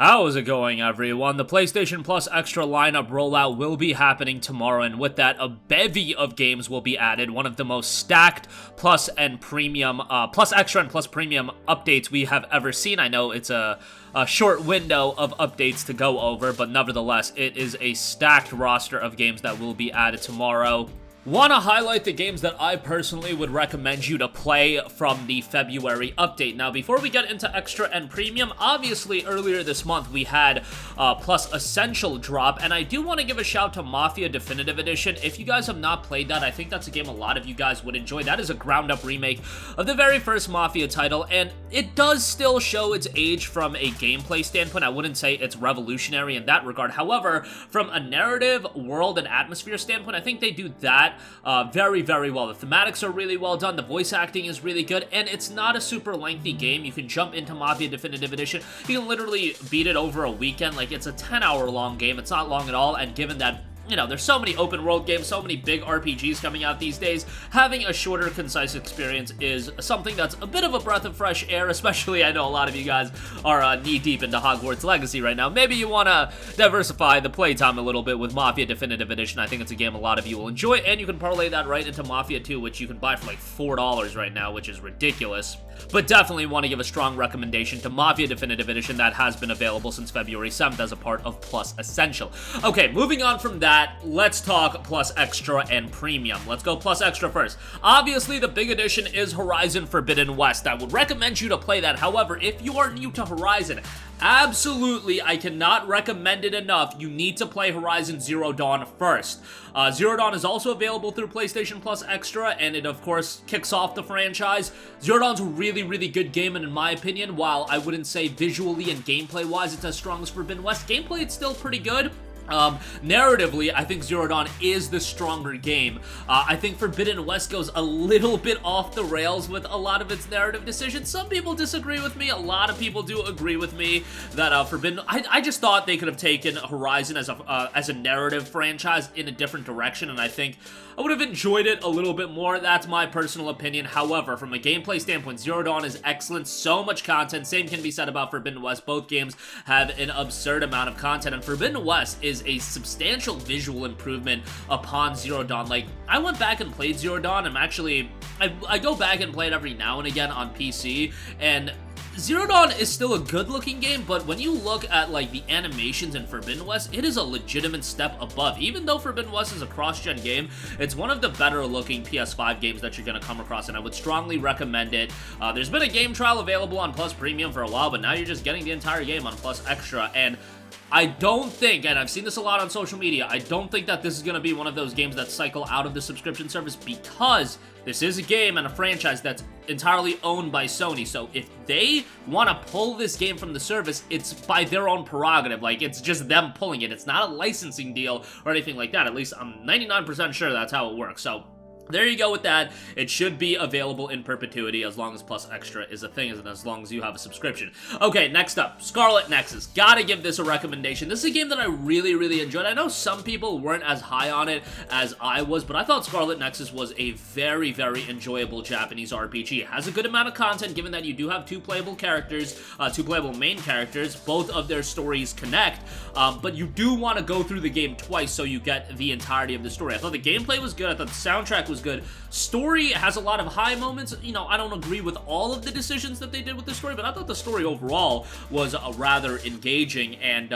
How is it going, everyone? The PlayStation Plus Extra lineup rollout will be happening tomorrow, and with that, a bevy of games will be added. One of the most stacked Plus and Premium, Plus Extra and Plus Premium updates we have ever seen. I know it's a short window of updates to go over, but nevertheless, it is a stacked roster of games that will be added tomorrow. Want to highlight the games that I personally would recommend you to play from the February update. Now, before we get into Extra and Premium, obviously earlier this month we had Plus Essential drop, and I do want to give a shout to Mafia Definitive Edition. If you guys have not played that, I think that's a game a lot of you guys would enjoy. That is a ground-up remake of the very first Mafia title, and it does still show its age from a gameplay standpoint. I wouldn't say it's revolutionary in that regard. However, from a narrative, world, and atmosphere standpoint, I think they do that very, very well. The thematics are really well done, the voice acting is really good, and it's not a super lengthy game. You can jump into Mafia Definitive Edition. You can literally beat it over a weekend. Like, it's a 10-hour long game. It's not long at all, and given that, you know, there's so many open world games, so many big RPGs coming out these days, having a shorter, concise experience is something that's a bit of a breath of fresh air, especially I know a lot of you guys are knee-deep into Hogwarts Legacy right now. Maybe you want to diversify the playtime a little bit with Mafia Definitive Edition. I think it's a game a lot of you will enjoy, and you can parlay that right into Mafia 2, which you can buy for like $4 right now, which is ridiculous. But definitely want to give a strong recommendation to Mafia Definitive Edition that has been available since February 7th as a part of Plus Essential. Okay, moving on from that, let's talk Plus Extra and Premium. Let's go Plus Extra first. Obviously, the big addition is Horizon Forbidden West. I would recommend you to play that. However, if you are new to Horizon, absolutely, I cannot recommend it enough. You need to play Horizon Zero Dawn first. Zero Dawn is also available through PlayStation Plus Extra, and it, of course, kicks off the franchise. Zero Dawn's a really, really good game, and in my opinion, while I wouldn't say visually and gameplay-wise it's as strong as Forbidden West, gameplay, it's still pretty good. Narratively, I think Zero Dawn is the stronger game. I think Forbidden West goes a little bit off the rails with a lot of its narrative decisions. Some people disagree with me. A lot of people do agree with me that I just thought they could have taken Horizon as a narrative franchise in a different direction, and I think I would have enjoyed it a little bit more. That's my personal opinion. However, from a gameplay standpoint, Zero Dawn is excellent. So much content. Same can be said about Forbidden West. Both games have an absurd amount of content, and Forbidden West is a substantial visual improvement upon Zero Dawn. Like, I went back and played Zero Dawn. I go back and play it every now and again on PC, and Zero Dawn is still a good-looking game, but when you look at, like, the animations in Forbidden West, it is a legitimate step above. Even though Forbidden West is a cross-gen game, it's one of the better-looking PS5 games that you're going to come across, and I would strongly recommend it. There's been a game trial available on Plus Premium for a while, but now you're just getting the entire game on Plus Extra, and I don't think, and I've seen this a lot on social media, I don't think that this is going to be one of those games that cycle out of the subscription service, because this is a game and a franchise that's entirely owned by Sony. So if they want to pull this game from the service, it's by their own prerogative. Like, it's just them pulling it. It's not a licensing deal or anything like that. At least I'm 99% sure that's how it works. So there you go with that. It should be available in perpetuity as long as Plus Extra is a thing, and as long as you have a subscription. Okay, next up, Scarlet Nexus. Gotta give this a recommendation. This is a game that I really, really enjoyed. I know some people weren't as high on it as I was, but I thought Scarlet Nexus was a very, very enjoyable Japanese RPG. It has a good amount of content, given that you do have two playable main characters. Both of their stories connect, but you do want to go through the game twice so you get the entirety of the story. I thought the gameplay was good. I thought the soundtrack was good. Story has a lot of high moments. You know, I don't agree with all of the decisions that they did with the story, but I thought the story overall was rather engaging, and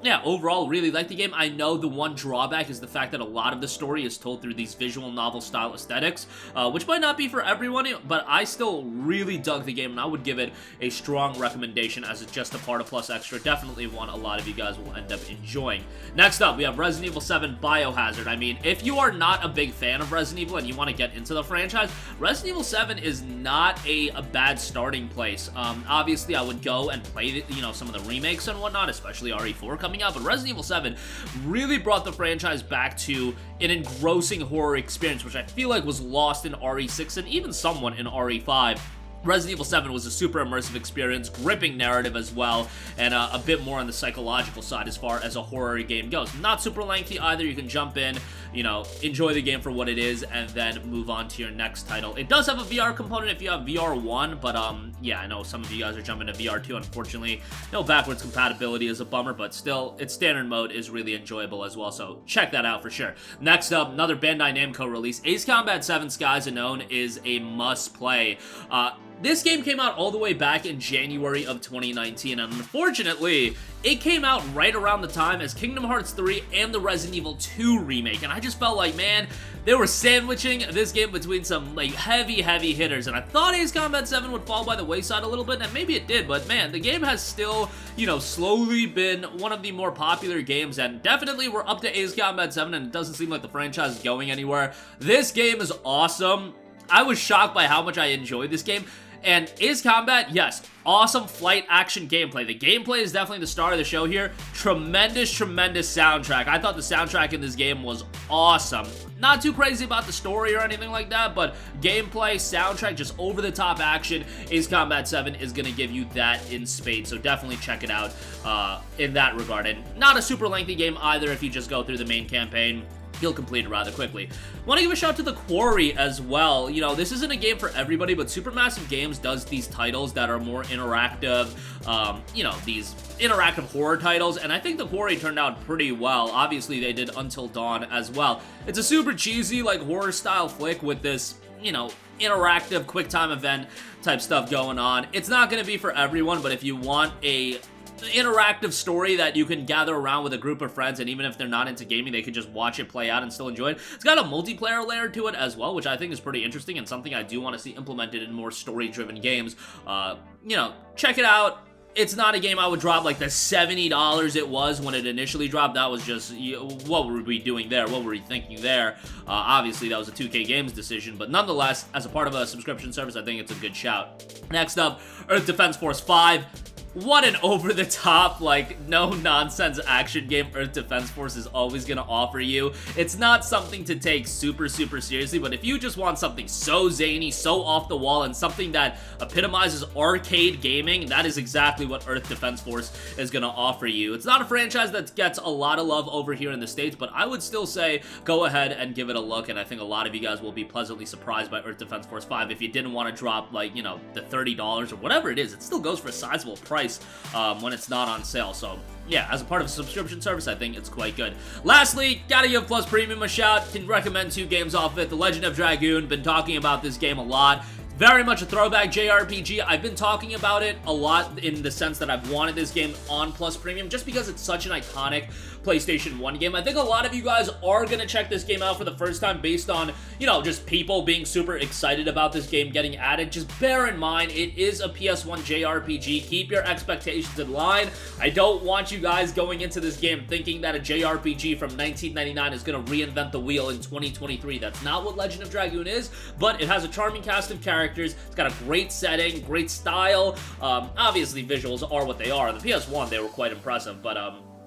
yeah, overall, really like the game. I know the one drawback is the fact that a lot of the story is told through these visual novel style aesthetics, which might not be for everyone, but I still really dug the game, and I would give it a strong recommendation as it's just a part of Plus Extra. Definitely one a lot of you guys will end up enjoying. Next up, we have Resident Evil 7 Biohazard. I mean, if you are not a big fan of Resident Evil and you want to get into the franchise, Resident Evil 7 is not a bad starting place. Obviously, I would go and play, some of the remakes and whatnot, especially RE4 coming out, but Resident Evil 7 really brought the franchise back to an engrossing horror experience, which I feel like was lost in RE6 and even somewhat in RE5. Resident Evil 7 was a super immersive experience, gripping narrative as well, and a bit more on the psychological side as far as a horror game goes. Not super lengthy either. You can jump in, you know, enjoy the game for what it is, and then move on to your next title. It does have a VR component if you have VR 1, but yeah, I know some of you guys are jumping to VR 2, unfortunately. No backwards compatibility is a bummer, but still, its standard mode is really enjoyable as well, so check that out for sure. Next up, another Bandai Namco release. Ace Combat 7 Skies Unknown is a must-play. This game came out all the way back in January of 2019, and unfortunately, it came out right around the time as Kingdom Hearts 3 and the Resident Evil 2 remake, and I just felt like, man, they were sandwiching this game between some, like, heavy hitters, and I thought Ace Combat 7 would fall by the wayside a little bit, and maybe it did, but man, the game has still, you know, slowly been one of the more popular games, and definitely we're up to Ace Combat 7, and it doesn't seem like the franchise is going anywhere. This game is awesome. I was shocked by how much I enjoyed this game. And Ace Combat, yes, awesome flight action gameplay. The gameplay is definitely the star of the show here. Tremendous soundtrack. I thought the soundtrack in this game was awesome. Not too crazy about the story or anything like that, but gameplay, soundtrack, just over-the-top action. Ace Combat 7 is going to give you that in spades, so definitely check it out in that regard. And not a super lengthy game either if you just go through the main campaign. You'll complete it rather quickly. Want to give a shout out to the Quarry as well. You know, this isn't a game for everybody, but Supermassive Games does these titles that are more interactive, you know, these interactive horror titles, and I think the Quarry turned out pretty well. Obviously, they did Until Dawn as well. It's a super cheesy, like, horror-style flick with this, you know, interactive, quick-time event type stuff going on. It's not going to be for everyone, but if you want a interactive story that you can gather around with a group of friends, and even if they're not into gaming, they can just watch it play out and still enjoy it. It's got a multiplayer layer to it as well, which I think is pretty interesting and something I do want to see implemented in more story-driven games. You know, check it out. It's not a game I would drop like the $70 it was when it initially dropped. That was just, what were we doing there? What were we thinking there? Obviously, that was a 2K Games decision, but nonetheless, as a part of a subscription service, I think it's a good shout. Next up, Earth Defense Force 5. What an over-the-top, like, no-nonsense action game Earth Defense Force is always going to offer you. It's not something to take super seriously, but if you just want something so zany, so off-the-wall, and something that epitomizes arcade gaming, that is exactly what Earth Defense Force is going to offer you. It's not a franchise that gets a lot of love over here in the States, but I would still say go ahead and give it a look, and I think a lot of you guys will be pleasantly surprised by Earth Defense Force 5. If you didn't want to drop, like, you know, the $30 or whatever it is, it still goes for a sizable price when it's not on sale. So yeah, as a part of a subscription service, I think it's quite good. Lastly, gotta give Plus Premium a shout. Can recommend 2 games off of it. The Legend of Dragoon, been talking about this game a lot. Very much a throwback JRPG. I've been talking about it a lot in the sense that I've wanted this game on Plus Premium just because it's such an iconic PlayStation 1 game. I think a lot of you guys are going to check this game out for the first time based on, you know, just people being super excited about this game getting added. Just bear in mind, it is a PS1 JRPG. Keep your expectations in line. I don't want you guys going into this game thinking that a JRPG from 1999 is going to reinvent the wheel in 2023. That's not what Legend of Dragoon is, but it has a charming cast of characters. It's got a great setting, great style. Obviously, visuals are what they are. The PS1, they were quite impressive, but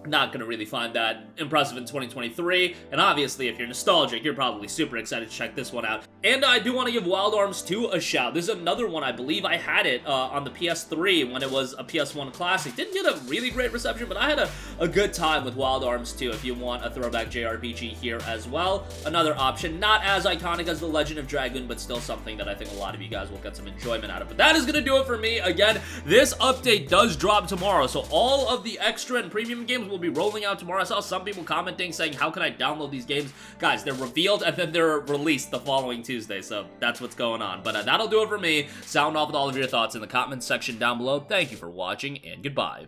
not going to really find that impressive in 2023, and obviously, if you're nostalgic, you're probably super excited to check this one out. And I do want to give Wild Arms 2 a shout. This is another one, I believe I had it on the PS3 when it was a PS1 classic. Didn't get a really great reception, but I had a good time with Wild Arms 2 if you want a throwback JRPG here as well. Another option, not as iconic as The Legend of Dragoon, but still something that I think a lot of you guys will get some enjoyment out of. But that is going to do it for me. Again, this update does drop tomorrow, so all of the extra and premium games will be rolling out tomorrow. I saw some people commenting saying, how can I download these games? Guys, they're revealed and then they're released the following Tuesday, so that's what's going on. But that'll do it for me. Sound off with all of your thoughts in the comments section down below. Thank you for watching, and goodbye.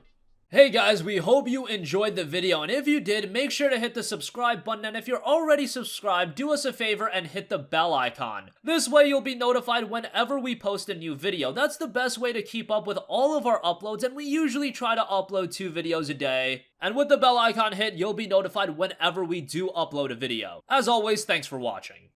Hey guys, we hope you enjoyed the video, and if you did, make sure to hit the subscribe button, and if you're already subscribed, do us a favor and hit the bell icon. This way you'll be notified whenever we post a new video. That's the best way to keep up with all of our uploads, and we usually try to upload 2 videos a day. And with the bell icon hit, you'll be notified whenever we do upload a video. As always, thanks for watching.